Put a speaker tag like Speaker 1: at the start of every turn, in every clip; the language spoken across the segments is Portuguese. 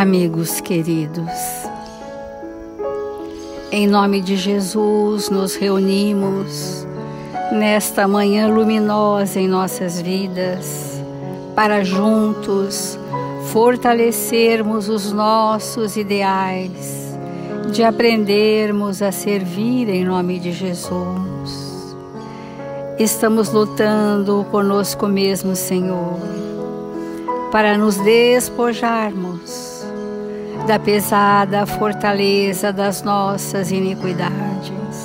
Speaker 1: Amigos queridos, em nome de Jesus nos reunimos nesta manhã luminosa em nossas vidas para juntos fortalecermos os nossos ideais de aprendermos a servir em nome de Jesus. Estamos lutando conosco mesmo, Senhor, para nos despojarmos da pesada fortaleza das nossas iniquidades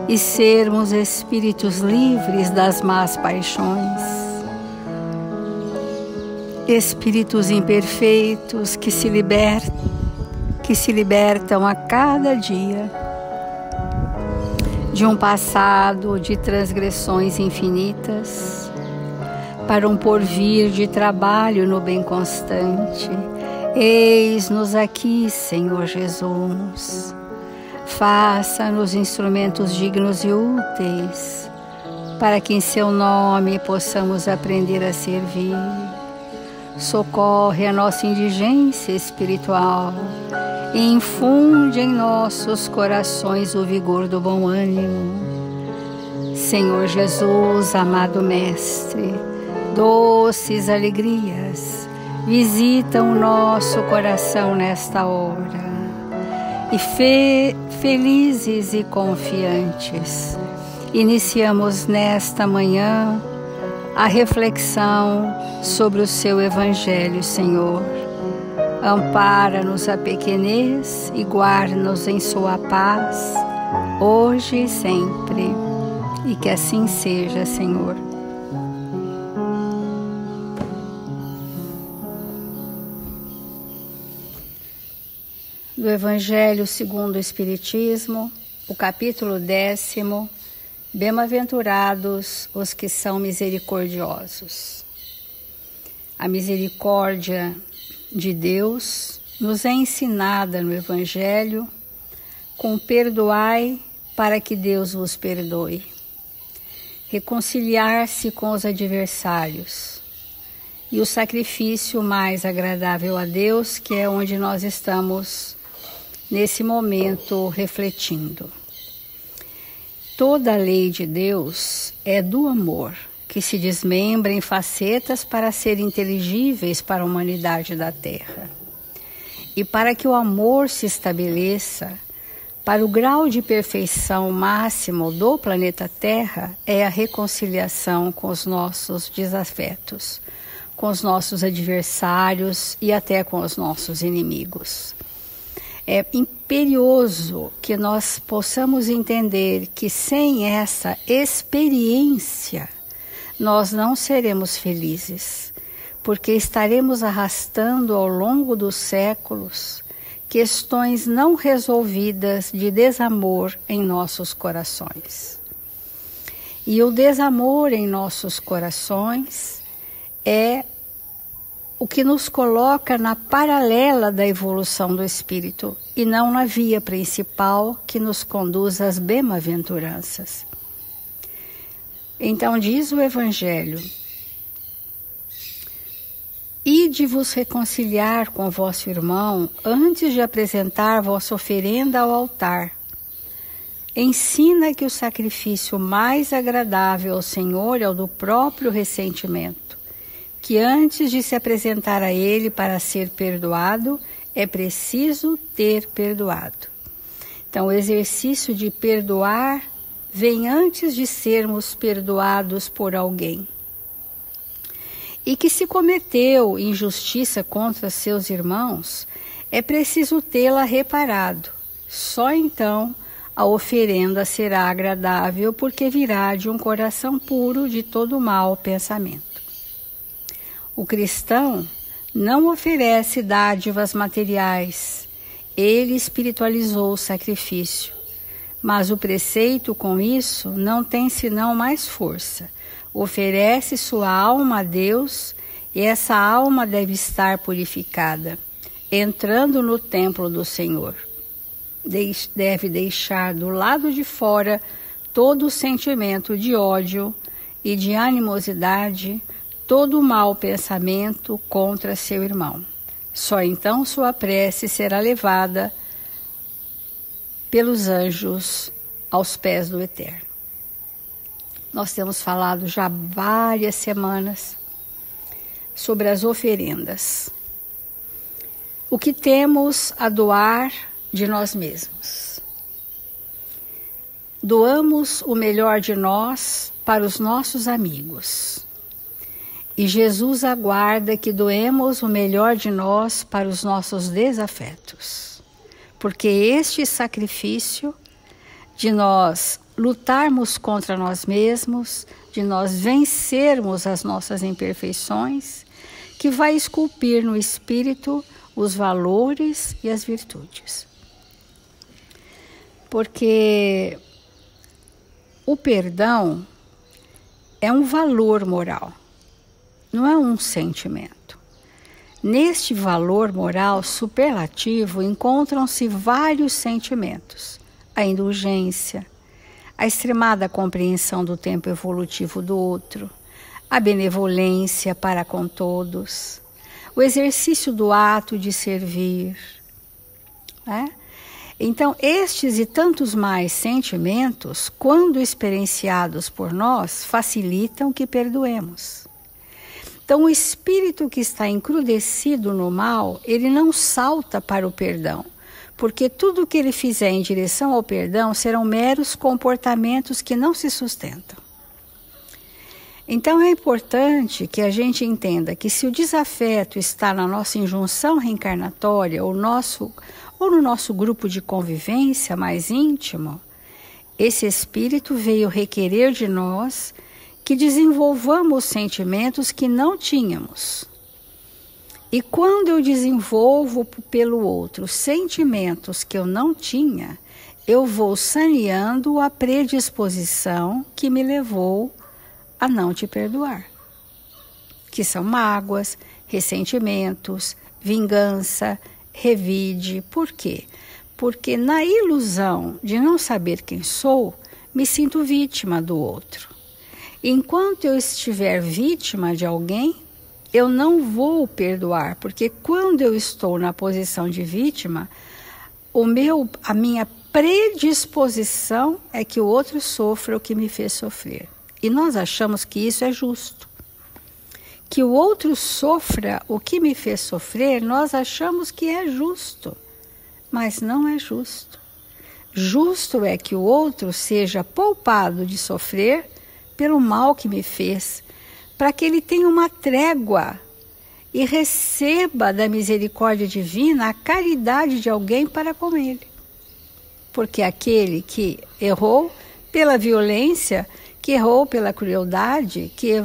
Speaker 1: e sermos espíritos livres das más paixões, espíritos imperfeitos que se libertam a cada dia de um passado de transgressões infinitas para um porvir de trabalho no bem constante. Eis-nos aqui, Senhor Jesus. Faça-nos instrumentos dignos e úteis, para que em seu nome possamos aprender a servir. Socorre a nossa indigência espiritual e infunde em nossos corações o vigor do bom ânimo. Senhor Jesus, amado Mestre, doces alegrias visitam o nosso coração nesta hora. E felizes e confiantes, iniciamos nesta manhã a reflexão sobre o seu Evangelho, Senhor. Ampara-nos a pequenez e guarda-nos em sua paz, hoje e sempre. E que assim seja, Senhor. Do Evangelho segundo o Espiritismo, o capítulo 10º, Bem-aventurados os que são misericordiosos. A misericórdia de Deus nos é ensinada no Evangelho com perdoai para que Deus vos perdoe. Reconciliar-se com os adversários e o sacrifício mais agradável a Deus, que é onde nós estamos nesse momento refletindo. Toda a lei de Deus é do amor, que se desmembra em facetas para ser inteligíveis para a humanidade da Terra. E para que o amor se estabeleça, para o grau de perfeição máximo do planeta Terra, é a reconciliação com os nossos desafetos, com os nossos adversários e até com os nossos inimigos. É imperioso que nós possamos entender que sem essa experiência nós não seremos felizes, porque estaremos arrastando ao longo dos séculos questões não resolvidas de desamor em nossos corações. E o desamor em nossos corações é o que nos coloca na paralela da evolução do espírito e não na via principal que nos conduz às bem-aventuranças. Então diz o Evangelho: ide vos reconciliar com vosso irmão antes de apresentar vossa oferenda ao altar. Ensina que o sacrifício mais agradável ao Senhor é o do próprio ressentimento, que antes de se apresentar a Ele para ser perdoado, é preciso ter perdoado. Então, o exercício de perdoar vem antes de sermos perdoados por alguém. E que se cometeu injustiça contra seus irmãos, é preciso tê-la reparado. Só então a oferenda será agradável, porque virá de um coração puro de todo mau pensamento. O cristão não oferece dádivas materiais, ele espiritualizou o sacrifício, mas o preceito com isso não tem senão mais força. Oferece sua alma a Deus e essa alma deve estar purificada, entrando no templo do Senhor. Deve deixar do lado de fora todo o sentimento de ódio e de animosidade, todo o mau pensamento contra seu irmão. Só então sua prece será levada pelos anjos aos pés do Eterno. Nós temos falado já várias semanas sobre as oferendas. O que temos a doar de nós mesmos. Doamos o melhor de nós para os nossos amigos. E Jesus aguarda que doemos o melhor de nós para os nossos desafetos. Porque este sacrifício de nós lutarmos contra nós mesmos, de nós vencermos as nossas imperfeições, que vai esculpir no espírito os valores e as virtudes. Porque o perdão é um valor moral, não é um sentimento. Neste valor moral superlativo encontram-se vários sentimentos: a indulgência, a extremada compreensão do tempo evolutivo do outro, a benevolência para com todos, o exercício do ato de servir, né? Então, estes e tantos mais sentimentos, quando experienciados por nós, facilitam que perdoemos. Então, o espírito que está encrudecido no mal, ele não salta para o perdão, porque tudo o que ele fizer em direção ao perdão serão meros comportamentos que não se sustentam. Então, é importante que a gente entenda que se o desafeto está na nossa injunção reencarnatória ou no nosso grupo de convivência mais íntimo, esse espírito veio requerer de nós que desenvolvamos sentimentos que não tínhamos. E quando eu desenvolvo pelo outro sentimentos que eu não tinha, eu vou saneando a predisposição que me levou a não te perdoar. Que são mágoas, ressentimentos, vingança, revide. Por quê? Porque na ilusão de não saber quem sou, me sinto vítima do outro. Enquanto eu estiver vítima de alguém, eu não vou perdoar, porque quando eu estou na posição de vítima, a minha predisposição é que o outro sofra o que me fez sofrer. E nós achamos que isso é justo. Que o outro sofra o que me fez sofrer, nós achamos que é justo, mas não é justo. Justo é que o outro seja poupado de sofrer pelo mal que me fez, para que ele tenha uma trégua e receba da misericórdia divina a caridade de alguém para com ele. Porque aquele que errou pela violência, que errou pela crueldade, que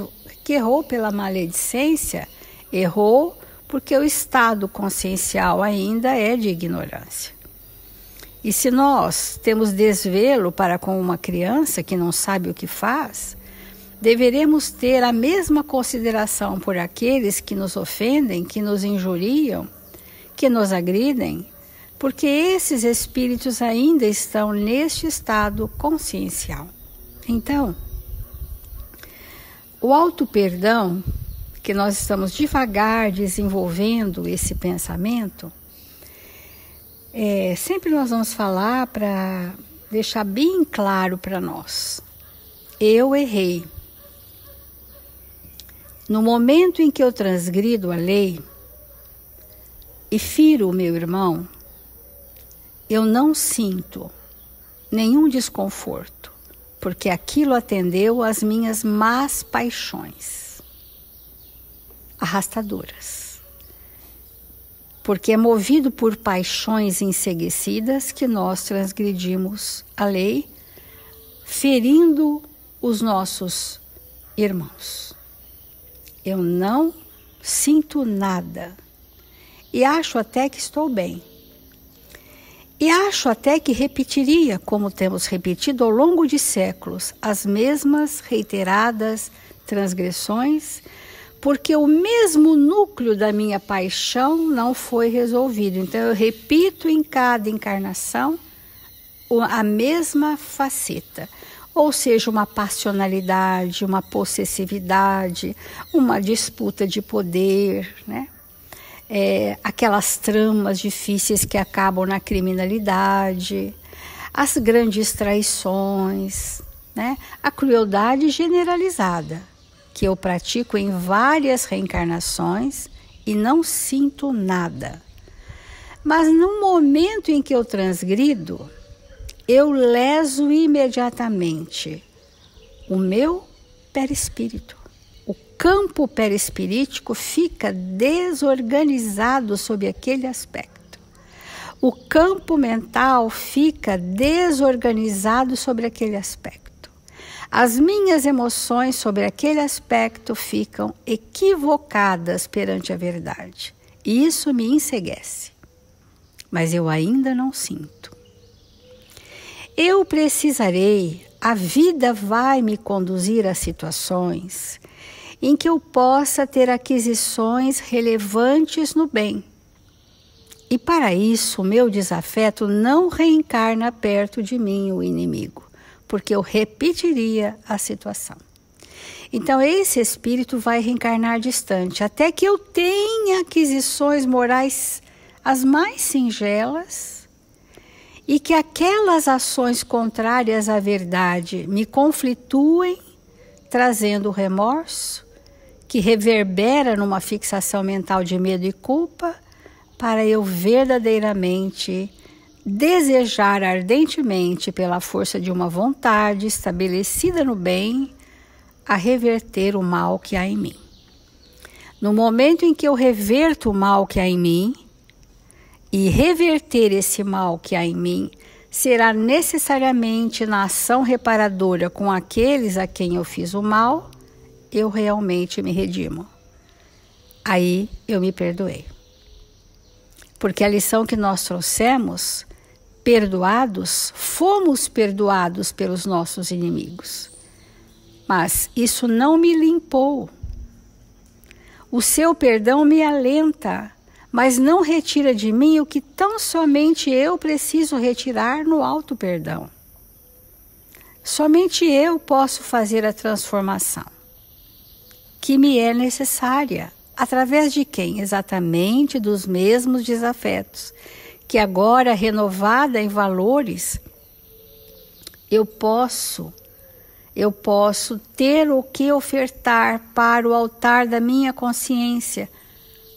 Speaker 1: errou pela maledicência, errou porque o estado consciencial ainda é de ignorância. E se nós temos desvelo para com uma criança que não sabe o que faz, deveremos ter a mesma consideração por aqueles que nos ofendem, que nos injuriam, que nos agridem, porque esses espíritos ainda estão neste estado consciencial. Então, o auto-perdão, que nós estamos devagar desenvolvendo esse pensamento, sempre nós vamos falar para deixar bem claro para nós. Eu errei. No momento em que eu transgrido a lei e firo o meu irmão, eu não sinto nenhum desconforto, porque aquilo atendeu às minhas más paixões arrastadoras. Porque é movido por paixões enseguecidas que nós transgredimos a lei, ferindo os nossos irmãos. Eu não sinto nada e acho até que estou bem. E acho até que repetiria, como temos repetido ao longo de séculos, as mesmas reiteradas transgressões, porque o mesmo núcleo da minha paixão não foi resolvido. Então eu repito em cada encarnação a mesma faceta. Ou seja, uma passionalidade, uma possessividade, uma disputa de poder, né? aquelas tramas difíceis que acabam na criminalidade, as grandes traições, né? A crueldade generalizada, que eu pratico em várias reencarnações e não sinto nada. Mas no momento em que eu transgrido, eu leso imediatamente o meu perispírito. O campo perispirítico fica desorganizado sob aquele aspecto. O campo mental fica desorganizado sobre aquele aspecto. As minhas emoções sobre aquele aspecto ficam equivocadas perante a verdade. E isso me enceguece. Mas eu ainda não sinto. Eu precisarei, a vida vai me conduzir a situações em que eu possa ter aquisições relevantes no bem. E para isso, o meu desafeto não reencarna perto de mim o inimigo, porque eu repetiria a situação. Então, esse espírito vai reencarnar distante, até que eu tenha aquisições morais as mais singelas e que aquelas ações contrárias à verdade me conflituem, trazendo remorso, que reverbera numa fixação mental de medo e culpa, para eu verdadeiramente desejar ardentemente, pela força de uma vontade estabelecida no bem, a reverter o mal que há em mim. No momento em que eu reverto o mal que há em mim, e reverter esse mal que há em mim, será necessariamente na ação reparadora com aqueles a quem eu fiz o mal, eu realmente me redimo. Aí eu me perdoei. Porque a lição que nós trouxemos, perdoados, fomos perdoados pelos nossos inimigos. Mas isso não me limpou. O seu perdão me alenta, mas não retira de mim o que tão somente eu preciso retirar no alto perdão. Somente eu posso fazer a transformação que me é necessária. Através de quem? Exatamente dos mesmos desafetos, que agora, renovada em valores, eu posso ter o que ofertar para o altar da minha consciência,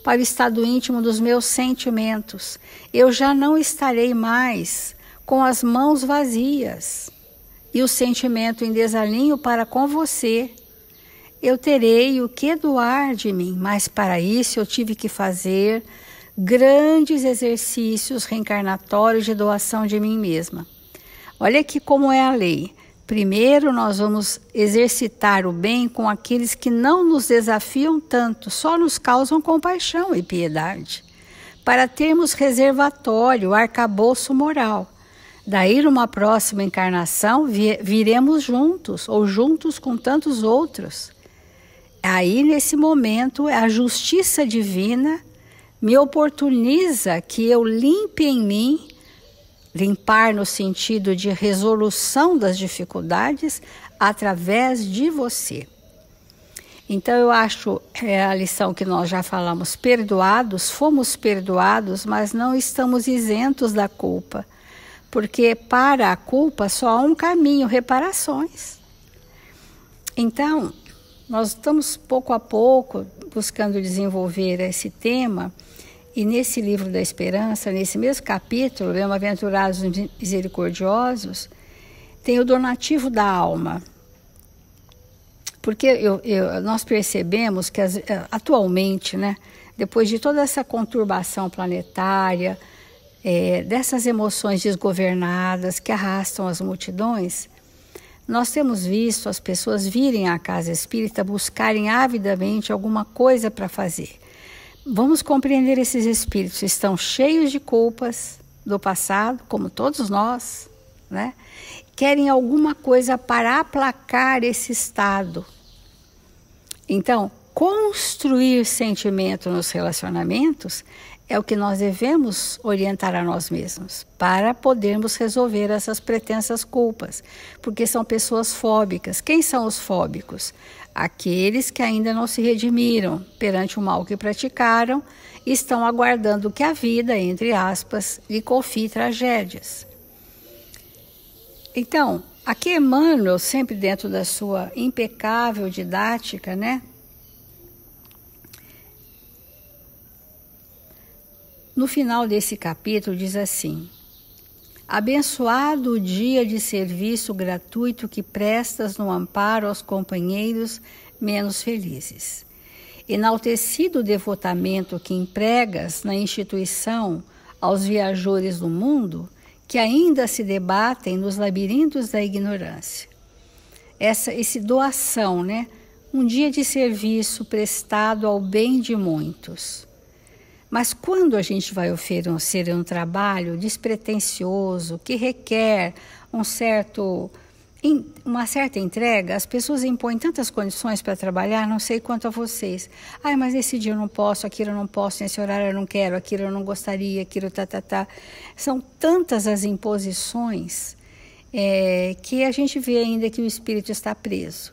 Speaker 1: para o estado íntimo dos meus sentimentos. Eu já não estarei mais com as mãos vazias e o sentimento em desalinho para com você. Eu terei o que doar de mim, mas para isso eu tive que fazer grandes exercícios reencarnatórios de doação de mim mesma. Olha aqui como é a lei. Primeiro nós vamos exercitar o bem com aqueles que não nos desafiam tanto, só nos causam compaixão e piedade, para termos reservatório, arcabouço moral. Daí, numa próxima encarnação, viremos juntos, ou juntos com tantos outros. Aí, nesse momento, a justiça divina me oportuniza que eu limpe em mim, limpar no sentido de resolução das dificuldades, através de você. Então, eu acho a lição que nós já falamos, perdoados, fomos perdoados, mas não estamos isentos da culpa. Porque para a culpa só há um caminho, reparações. Então, nós estamos pouco a pouco buscando desenvolver esse tema, e nesse livro da esperança, nesse mesmo capítulo, Bem-aventurados misericordiosos, tem o donativo da alma. Porque nós percebemos que atualmente, né, depois de toda essa conturbação planetária, dessas emoções desgovernadas que arrastam as multidões, nós temos visto as pessoas virem à casa espírita buscarem avidamente alguma coisa para fazer. Vamos compreender esses espíritos, estão cheios de culpas do passado, como todos nós, né? Querem alguma coisa para aplacar esse estado. Então, construir sentimento nos relacionamentos é o que nós devemos orientar a nós mesmos, para podermos resolver essas pretensas culpas, porque são pessoas fóbicas. Quem são os fóbicos? Aqueles que ainda não se redimiram perante o mal que praticaram estão aguardando que a vida, entre aspas, lhe confie tragédias. Então, aqui Emmanuel, sempre dentro da sua impecável didática, né? No final desse capítulo diz assim: abençoado o dia de serviço gratuito que prestas no amparo aos companheiros menos felizes. Enaltecido o devotamento que empregas na instituição aos viajores do mundo que ainda se debatem nos labirintos da ignorância. Esse doação, né? Um dia de serviço prestado ao bem de muitos. Mas quando a gente vai oferecer um trabalho despretensioso, que requer uma certa entrega, as pessoas impõem tantas condições para trabalhar, não sei quanto a vocês. Ai, mas esse dia eu não posso, aquilo eu não posso, nesse horário eu não quero, aquilo eu não gostaria, aquilo São tantas as imposições que a gente vê ainda que o espírito está preso.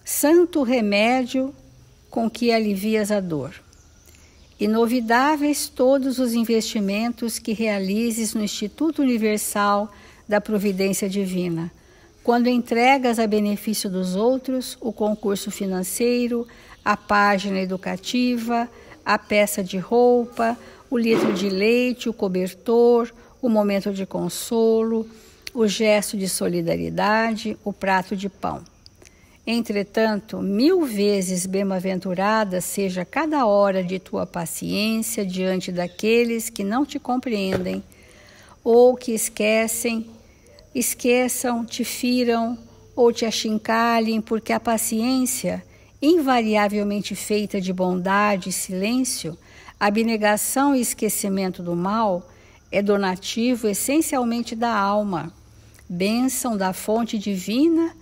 Speaker 1: Santo remédio com que alivias a dor. Inovidáveis todos os investimentos que realizes no Instituto Universal da Providência Divina, quando entregas a benefício dos outros o concurso financeiro, a página educativa, a peça de roupa, o litro de leite, o cobertor, o momento de consolo, o gesto de solidariedade, o prato de pão. Entretanto, 1000 vezes bem-aventurada seja cada hora de tua paciência diante daqueles que não te compreendem, ou que esqueçam, te firam ou te achincalhem, porque a paciência, invariavelmente feita de bondade e silêncio, abnegação e esquecimento do mal, é donativo essencialmente da alma, bênção da fonte divina,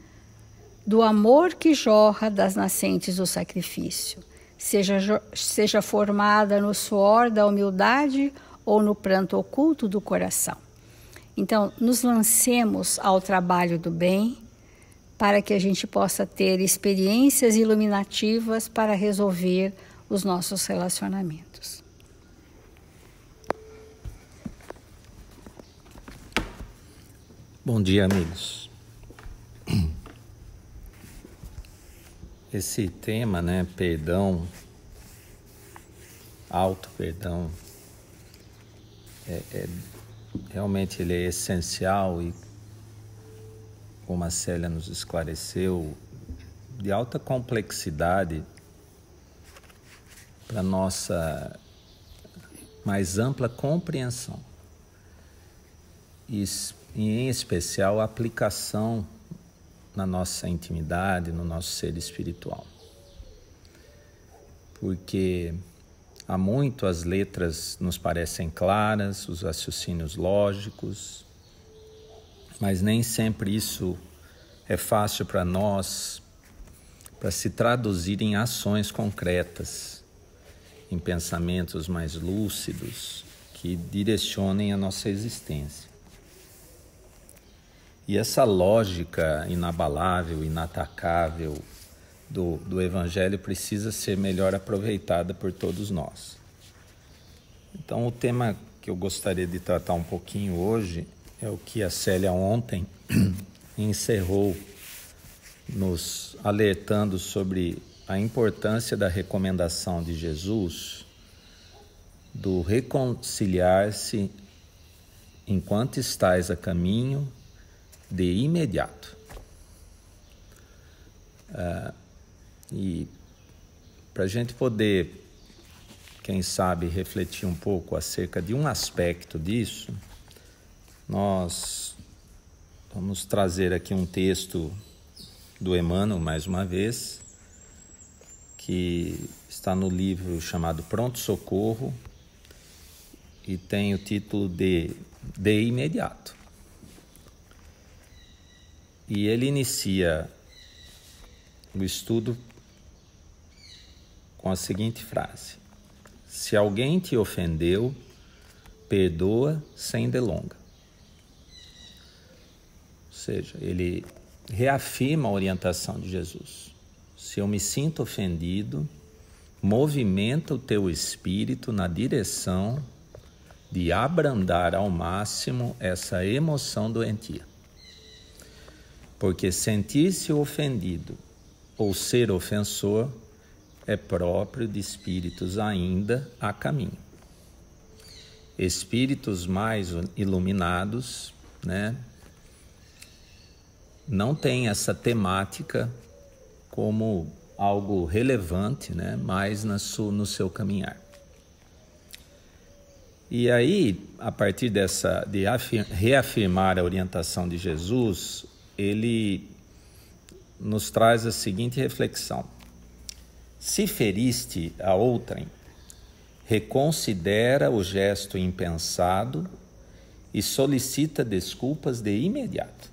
Speaker 1: do amor que jorra das nascentes do sacrifício, seja formada no suor da humildade ou no pranto oculto do coração. Então, nos lancemos ao trabalho do bem para que a gente possa ter experiências iluminativas para resolver os nossos relacionamentos.
Speaker 2: Bom dia, amigos. Esse tema, né, perdão, auto-perdão, realmente ele é essencial e, como a Célia nos esclareceu, de alta complexidade para nossa mais ampla compreensão e, em especial, a aplicação na nossa intimidade, no nosso ser espiritual. Porque há muito as letras nos parecem claras, os raciocínios lógicos, mas nem sempre isso é fácil para nós, para se traduzir em ações concretas, em pensamentos mais lúcidos, que direcionem a nossa existência. E essa lógica inabalável, inatacável do Evangelho precisa ser melhor aproveitada por todos nós. Então, o tema que eu gostaria de tratar um pouquinho hoje é o que a Célia ontem encerrou, nos alertando sobre a importância da recomendação de Jesus do reconciliar-se enquanto estais a caminho de imediato. E para a gente poder, quem sabe, refletir um pouco acerca de um aspecto disso, nós vamos trazer aqui um texto do Emmanuel, mais uma vez, que está no livro chamado Pronto Socorro e tem o título de Imediato. E ele inicia o estudo com a seguinte frase: se alguém te ofendeu, perdoa sem delonga. Ou seja, ele reafirma a orientação de Jesus. se eu me sinto ofendido, movimenta o teu espírito na direção de abrandar ao máximo essa emoção doentia. Porque sentir-se ofendido ou ser ofensor é próprio de espíritos ainda a caminho. Espíritos mais iluminados, né, não têm essa temática como algo relevante, né, mais no seu caminhar. E aí, a partir de reafirmar a orientação de Jesus, ele nos traz a seguinte reflexão: se feriste a outrem, reconsidera o gesto impensado e solicita desculpas de imediato.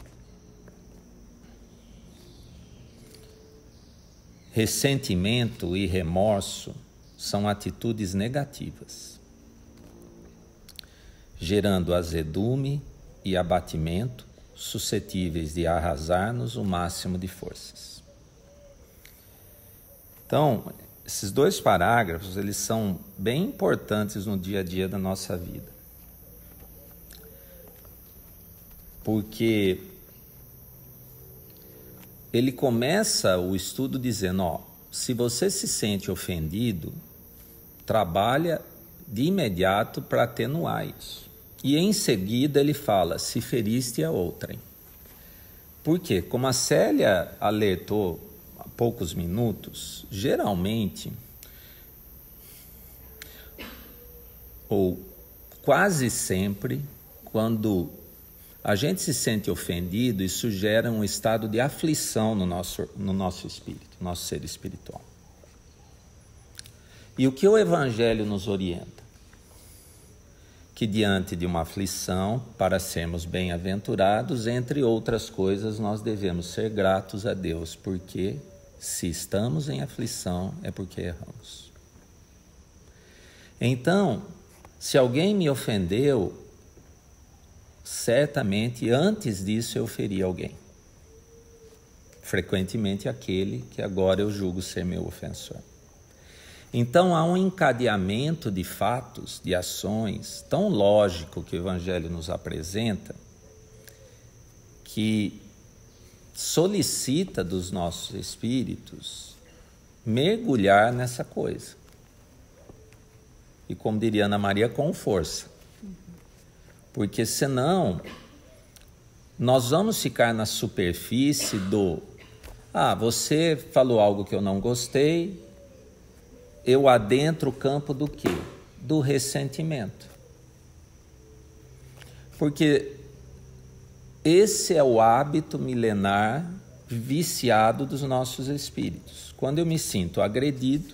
Speaker 2: Ressentimento e remorso são atitudes negativas, gerando azedume e abatimento, suscetíveis de arrasar-nos o máximo de forças. Então, esses dois parágrafos, eles são bem importantes no dia a dia da nossa vida. Porque ele começa o estudo dizendo, se você se sente ofendido, trabalha de imediato para atenuar isso. E em seguida ele fala, se feriste a outrem. Por quê? Como a Célia alertou há poucos minutos, geralmente, ou quase sempre, quando a gente se sente ofendido, isso gera um estado de aflição no nosso espírito, no nosso ser espiritual. E o que o Evangelho nos orienta? Que diante de uma aflição, para sermos bem-aventurados, entre outras coisas, nós devemos ser gratos a Deus, porque se estamos em aflição é porque erramos. Então, se alguém me ofendeu, certamente antes disso eu feri alguém. Frequentemente aquele que agora eu julgo ser meu ofensor. Então há um encadeamento de fatos, de ações, tão lógico que o Evangelho nos apresenta, que solicita dos nossos espíritos mergulhar nessa coisa. E como diria Ana Maria, com força. Porque senão nós vamos ficar na superfície do você falou algo que eu não gostei, eu adentro o campo do quê? Do ressentimento. Porque esse é o hábito milenar viciado dos nossos espíritos. Quando eu me sinto agredido,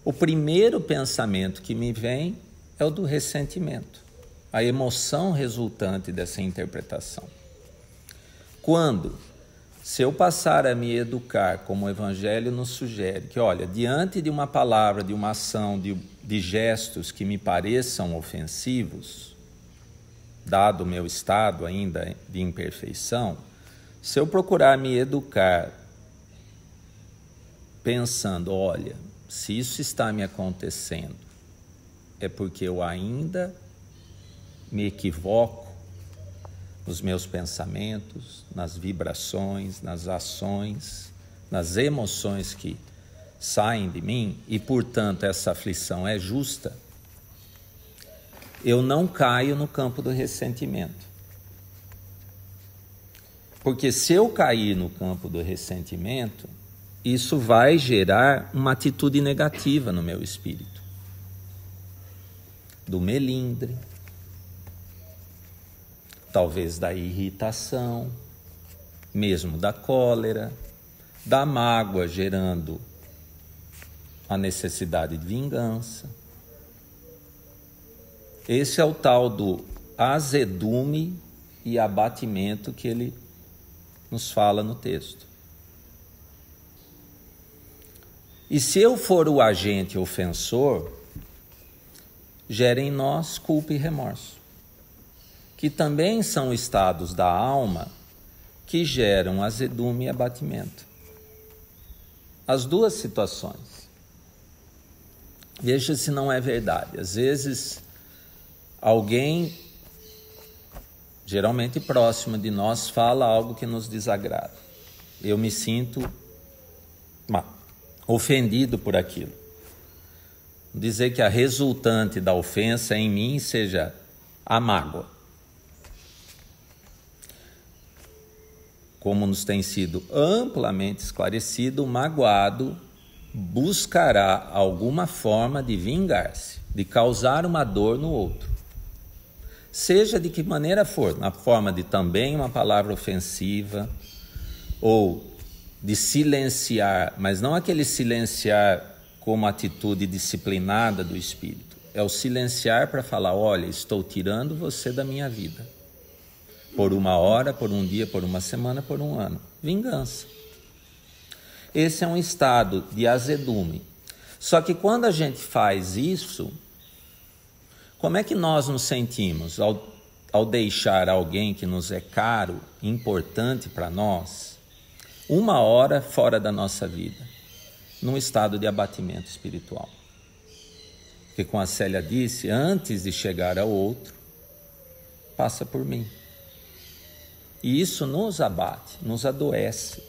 Speaker 2: o primeiro pensamento que me vem é o do ressentimento, a emoção resultante dessa interpretação. Se eu passar a me educar, como o Evangelho nos sugere, que olha, diante de uma palavra, de uma ação, de gestos que me pareçam ofensivos, dado o meu estado ainda de imperfeição, se eu procurar me educar pensando, olha, se isso está me acontecendo, é porque eu ainda me equivoco nos meus pensamentos, nas vibrações, nas ações, nas emoções que saem de mim, e portanto essa aflição é justa, eu não caio no campo do ressentimento. Porque se eu cair no campo do ressentimento, isso vai gerar uma atitude negativa no meu espírito, do melindre, talvez da irritação, mesmo da cólera, da mágoa, gerando a necessidade de vingança. Esse é o tal do azedume e abatimento que ele nos fala no texto. E se eu for o agente ofensor, gera em nós culpa e remorso, que também são estados da alma que geram azedume e abatimento. as duas situações. Veja se não é verdade. Às vezes, alguém, geralmente próximo de nós, fala algo que nos desagrada. Eu me sinto ofendido por aquilo. Dizer que a resultante da ofensa em mim seja a mágoa. Como nos tem sido amplamente esclarecido, o magoado buscará alguma forma de vingar-se, de causar uma dor no outro. Seja de que maneira for, na forma de também uma palavra ofensiva, ou de silenciar, mas não aquele silenciar como atitude disciplinada do espírito. É o silenciar para falar, olha, estou tirando você da minha vida. Por uma hora, por um dia, por uma semana, por um ano. Vingança. Esse é um estado de azedume. Só que quando a gente faz isso, como é que nós nos sentimos ao deixar alguém que nos é caro, importante para nós, uma hora fora da nossa vida, num estado de abatimento espiritual? Porque, como a Célia disse, antes de chegar ao outro, passa por mim. E isso nos abate, nos adoece.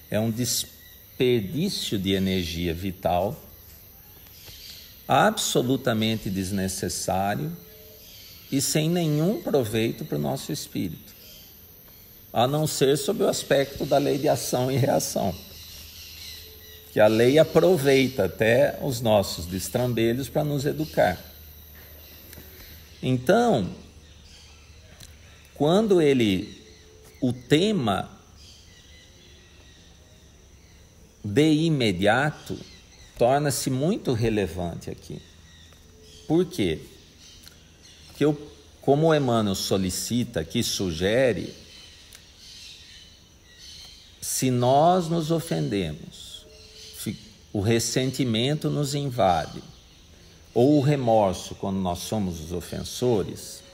Speaker 2: É um desperdício de energia vital, absolutamente desnecessário e sem nenhum proveito para o nosso espírito, a não ser sob o aspecto da lei de ação e reação, que a lei aproveita até os nossos destrambelhos para nos educar. Então, quando o tema de imediato torna-se muito relevante aqui. Por quê? Porque, como o Emmanuel solicita, que sugere, se nós nos ofendemos, o ressentimento nos invade, ou o remorso quando nós somos os ofensores,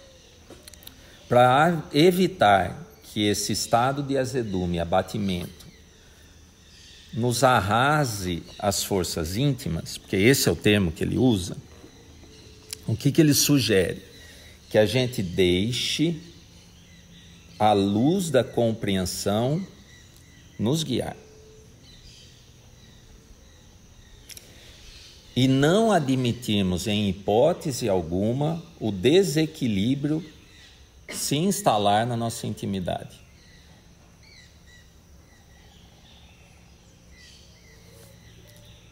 Speaker 2: para evitar que esse estado de azedume, abatimento, nos arrase as forças íntimas, porque esse é o termo que ele usa, o que ele sugere? Que a gente deixe a luz da compreensão nos guiar. E não admitirmos em hipótese alguma o desequilíbrio se instalar na nossa intimidade.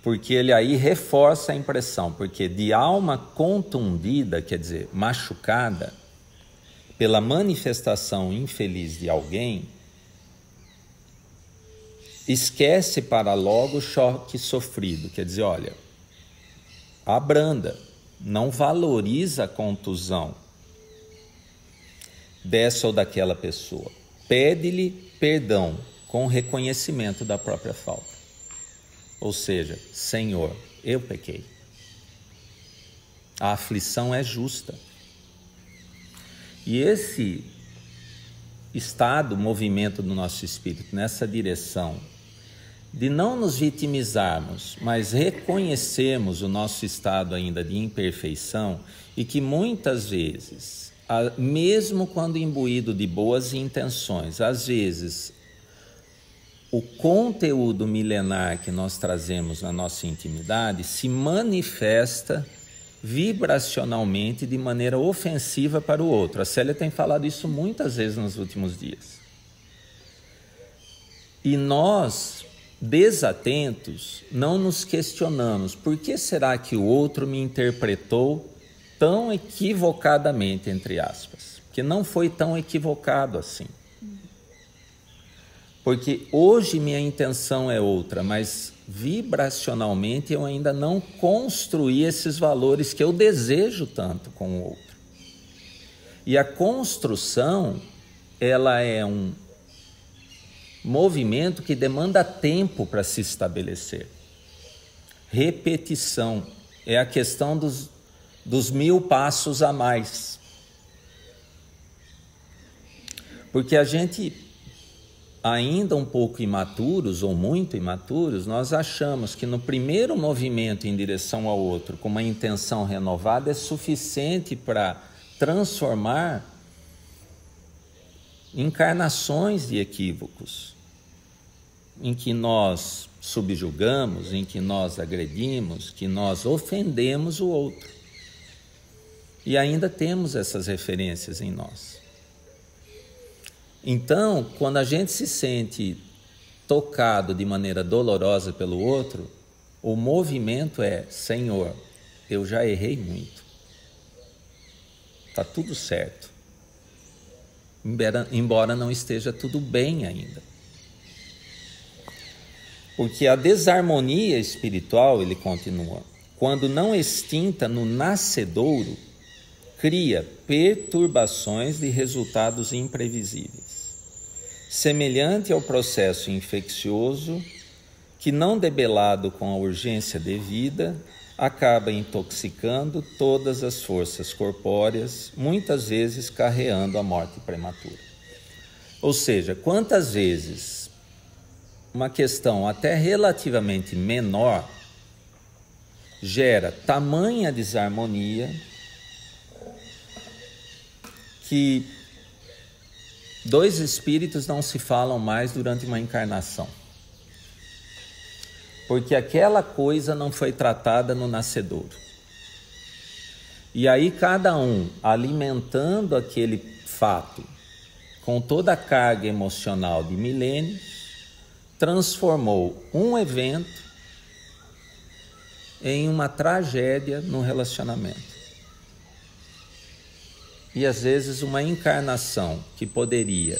Speaker 2: Porque ele aí reforça a impressão, porque de alma contundida, quer dizer, machucada, pela manifestação infeliz de alguém, esquece para logo o choque sofrido, quer dizer, olha, abranda, não valoriza a contusão dessa ou daquela pessoa. Pede-lhe perdão com reconhecimento da própria falta. Ou seja, Senhor, eu pequei. A aflição é justa. E esse estado, movimento do nosso espírito nessa direção, de não nos vitimizarmos, mas reconhecermos o nosso estado ainda de imperfeição e que muitas vezes, mesmo quando imbuído de boas intenções, às vezes o conteúdo milenar que nós trazemos na nossa intimidade se manifesta vibracionalmente de maneira ofensiva para o outro. A Célia tem falado isso muitas vezes nos últimos dias. E nós, desatentos, não nos questionamos por que será que o outro me interpretou tão equivocadamente, entre aspas, que não foi tão equivocado assim. Porque hoje minha intenção é outra, mas vibracionalmente eu ainda não construí esses valores que eu desejo tanto com o outro. E a construção, ela é um movimento que demanda tempo para se estabelecer. Repetição é a questão dos 1000 passos a mais. Porque a gente ainda um pouco imaturos ou muito imaturos, nós achamos que no primeiro movimento em direção ao outro, com uma intenção renovada, é suficiente para transformar encarnações de equívocos, em que nós subjugamos, em que nós agredimos, que nós ofendemos o outro. E ainda temos essas referências em nós. Então, quando a gente se sente tocado de maneira dolorosa pelo outro, o movimento é: Senhor, eu já errei muito. Está tudo certo. Embora não esteja tudo bem ainda. Porque a desarmonia espiritual, ele continua, quando não extinta no nascedouro, cria perturbações de resultados imprevisíveis, semelhante ao processo infeccioso que, não debelado com a urgência devida, acaba intoxicando todas as forças corpóreas, muitas vezes carreando a morte prematura. Ou seja, quantas vezes uma questão até relativamente menor gera tamanha desarmonia que dois espíritos não se falam mais durante uma encarnação, porque aquela coisa não foi tratada no nascedouro. E aí cada um, alimentando aquele fato com toda a carga emocional de milênios, transformou um evento em uma tragédia no relacionamento. E às vezes uma encarnação que poderia,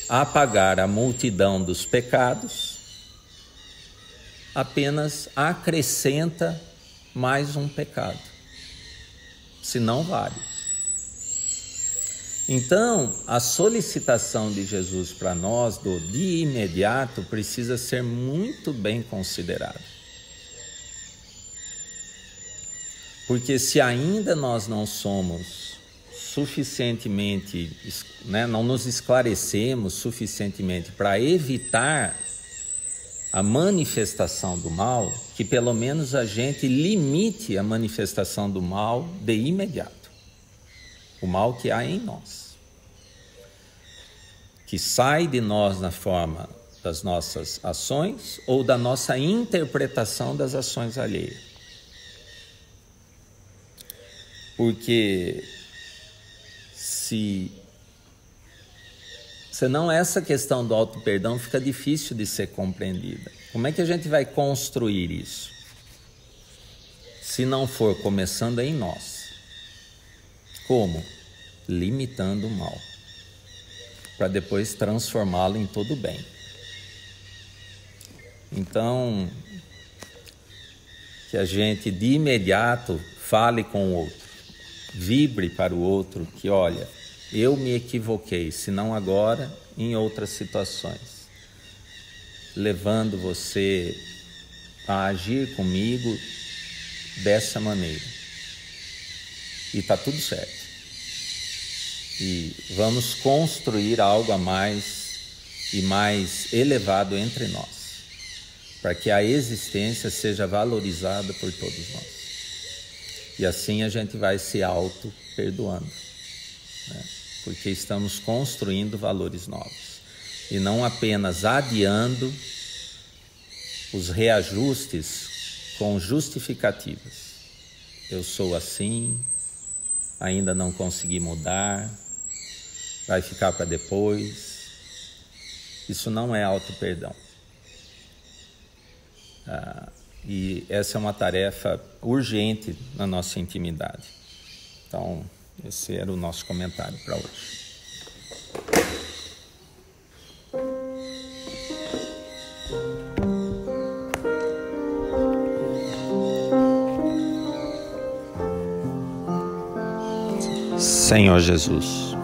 Speaker 2: apagar a multidão dos pecados, apenas acrescenta mais um pecado, se não vários. Então, a solicitação de Jesus para nós, do de imediato, precisa ser muito bem considerada. Porque se ainda nós não somos suficientemente, não nos esclarecemos suficientemente para evitar a manifestação do mal, que pelo menos a gente limite a manifestação do mal de imediato. O mal que há em nós, que sai de nós na forma das nossas ações ou da nossa interpretação das ações alheias. Porque senão essa questão do auto-perdão fica difícil de ser compreendida. Como é que a gente vai construir isso? Se não for começando em nós. Como? Limitando o mal, para depois transformá-lo em todo bem. Então, que a gente de imediato fale com o outro, vibre para o outro que, olha, eu me equivoquei, se não agora, em outras situações, levando você a agir comigo dessa maneira. E está tudo certo. E vamos construir algo a mais e mais elevado entre nós, para que a existência seja valorizada por todos nós. E assim a gente vai se auto-perdoando, porque estamos construindo valores novos e não apenas adiando os reajustes com justificativas. Eu sou assim, ainda não consegui mudar, vai ficar para depois. Isso não é auto-perdão. E essa é uma tarefa urgente na nossa intimidade. Então, esse era o nosso comentário para hoje. Senhor Jesus,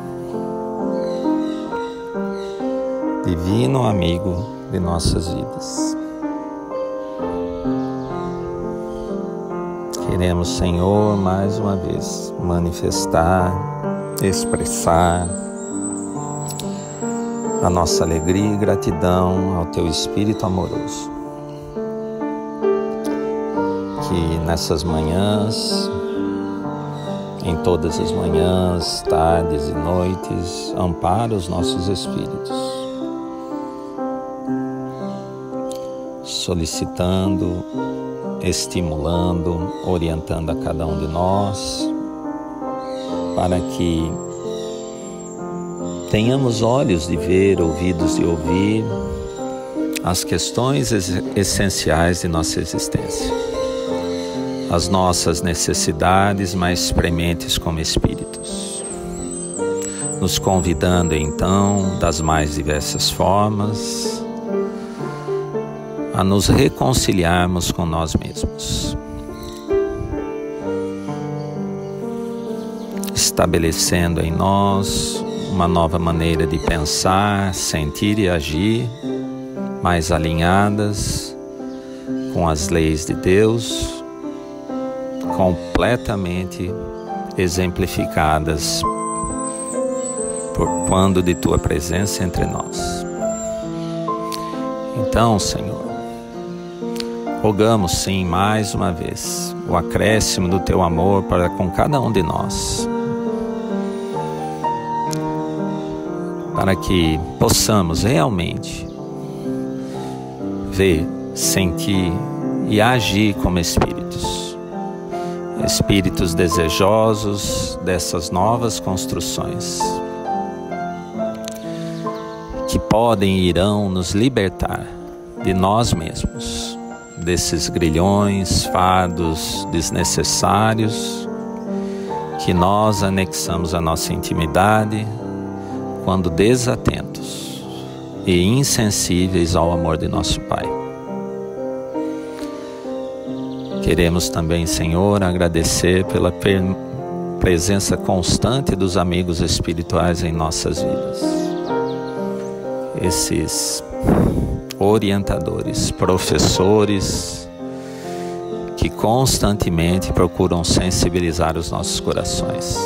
Speaker 2: divino amigo de nossas vidas, queremos, Senhor, mais uma vez manifestar, expressar a nossa alegria e gratidão ao Teu Espírito amoroso, que nessas manhãs, em todas as manhãs, tardes e noites, ampara os nossos espíritos, solicitando, estimulando, orientando a cada um de nós, para que tenhamos olhos de ver, ouvidos de ouvir as questões essenciais de nossa existência, as nossas necessidades mais prementes como espíritos, nos convidando então, das mais diversas formas, a nos reconciliarmos com nós mesmos, estabelecendo em nós uma nova maneira de pensar, sentir e agir, mais alinhadas com as leis de Deus, completamente exemplificadas por quando de Tua presença entre nós. Então, Senhor, rogamos sim mais uma vez o acréscimo do Teu amor para com cada um de nós, para que possamos realmente ver, sentir e agir como espíritos desejosos dessas novas construções, que podem e irão nos libertar de nós mesmos, desses grilhões, fardos desnecessários que nós anexamos à nossa intimidade quando desatentos e insensíveis ao amor de nosso Pai. Queremos também, Senhor, agradecer pela presença constante dos amigos espirituais em nossas vidas. Esses orientadores, professores, que constantemente procuram sensibilizar os nossos corações,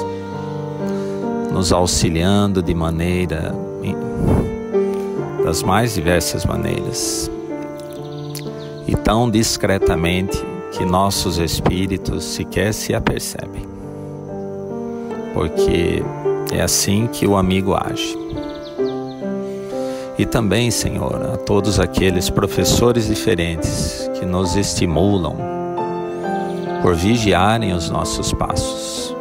Speaker 2: nos auxiliando de das mais diversas maneiras, e tão discretamente que nossos espíritos sequer se apercebem, porque é assim que o amigo age. E também, Senhor, a todos aqueles professores diferentes que nos estimulam por vigiarem os nossos passos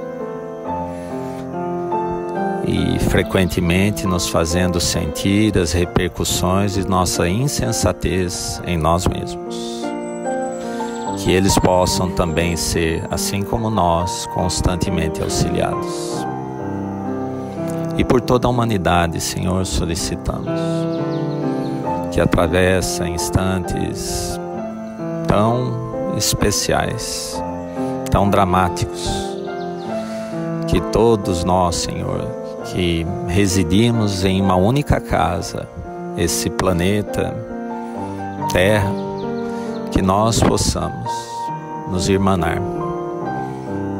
Speaker 2: e frequentemente nos fazendo sentir as repercussões de nossa insensatez em nós mesmos. Que eles possam também ser, assim como nós, constantemente auxiliados. E por toda a humanidade, Senhor, solicitamos que atravessa instantes tão especiais, tão dramáticos, que todos nós, Senhor, que residimos em uma única casa, esse planeta Terra, que nós possamos nos irmanar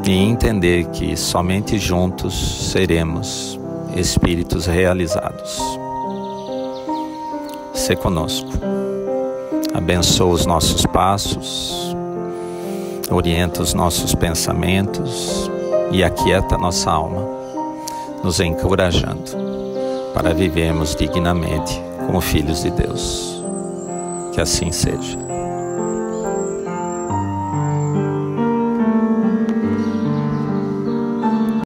Speaker 2: e entender que somente juntos seremos espíritos realizados. Sê conosco, abençoa os nossos passos, orienta os nossos pensamentos e aquieta nossa alma, nos encorajando para vivermos dignamente como filhos de Deus. Que assim seja.